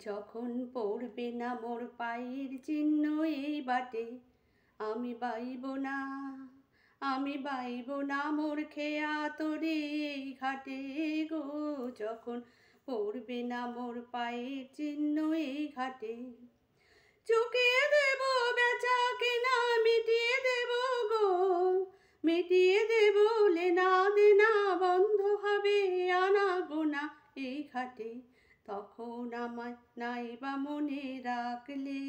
যখন পড়বে না মোর পায়ের চিহ্ন এই বাটে, আমি বাইব না, আমি বাইব না মোর খেয়া তোরে এই ঘাটে গো। যখন পড়বে না মোর পায়ের চিহ্ন এই ঘাটে, চুকিয়ে দেব বেচা কেনা, মিটিয়ে দেব গো, মিটিয়ে দেব লেনা দেনা, বন্ধ হবে আনা গোনা এই ঘাটে। তখন আমায় নাইবা মনে রাখলে,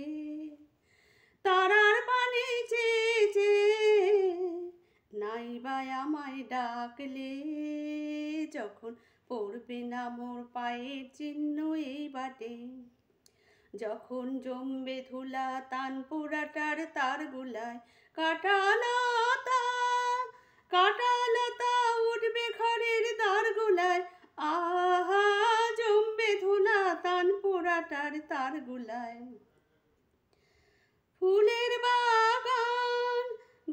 তারার পানে চেয়ে চেয়ে নাইবা আমায় ডাকলে। যখন পড়বে না মোর পায়ের চিহ্ন এই বাটে, যখন জমবে ধুলা তান পোড়াটার তার গুলায়, কাটালতা কাটালতা উঠবে ঘরের দ্বার গুলায়। আহা জমবে ধুলা তান পোড়াটার তার গুলায়। ফুলের বাগান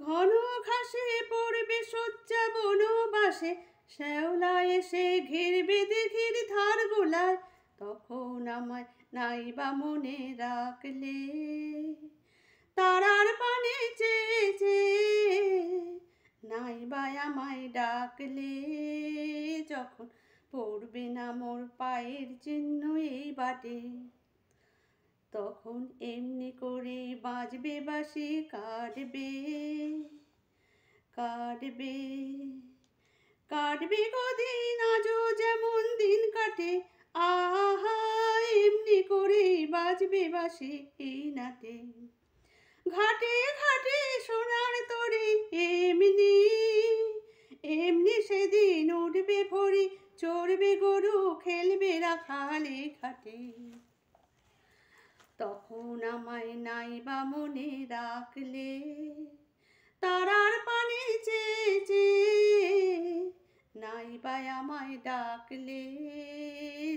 ঘন ঘাসে পড়বে শয্যা বনবাসে, শ্যাওলা এসে ঘিরবে দিঘির ধার গোলায়। তখন আমায় নাইবা মনে রাখলে, তারার পানে চেয়ে চেয়ে নাইবা আমায় ডাকলে। যখন পড়বে না মোর পায়ের চিহ্ন এই বাটে, তখন এমনি করে বাজবে বাঁশি, কাটবে কাটবে কাটবে কদিন আজও যেমন দিন কাটে। আহা এমনি করে বাজবে বাঁশি এই নাটে, ঘাটে ঘাটে সোনার তরী এমনি এমনি সেদিন উঠবে ভরি, চড়বে গরু খেলবে রাখাল এই ঘাটে। তখন আমায় নাইবা মনে রাখলে, তারার পানে চেয়ে চেয়ে নাইবা আমায় ডাকলে।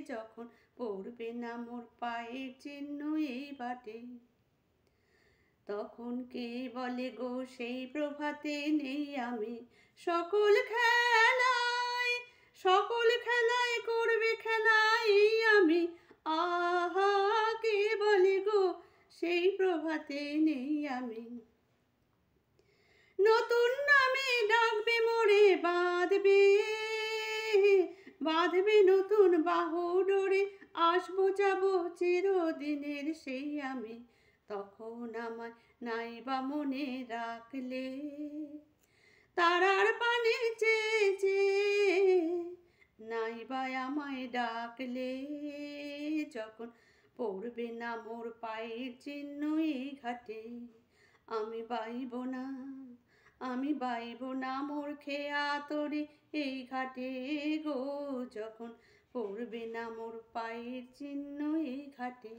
যখন পড়বে না মোর পায়ের চিহ্ন এই বাটে, তখন কে বলে গো সেই প্রভাতে নেই আমি, সকল খেলায় সকল খেলায় করবে খেলাই আমি। আহা কে বলে গো সেই প্রভাতে নেই আমি, নতুন নামে ডাকবে মোরে, বাঁধবে বাঁধবে নতুন বাহু ডোরে, আসবো যাবো চিরদিনের সেই আমি। তখন আমায় নাইবা মনে রাখলে, তারার পানে চেয়ে চেয়ে নাইবা আমায় ডাকলে। যখন পড়বে না মোর পায়ের চিহ্ন এই ঘাটে, আমি বাইব না, আমি বাইব না মোর খেয়া তোরে এই ঘাটে গো। যখন পড়বে না মোর পায়ের চিহ্ন এই ঘাটে।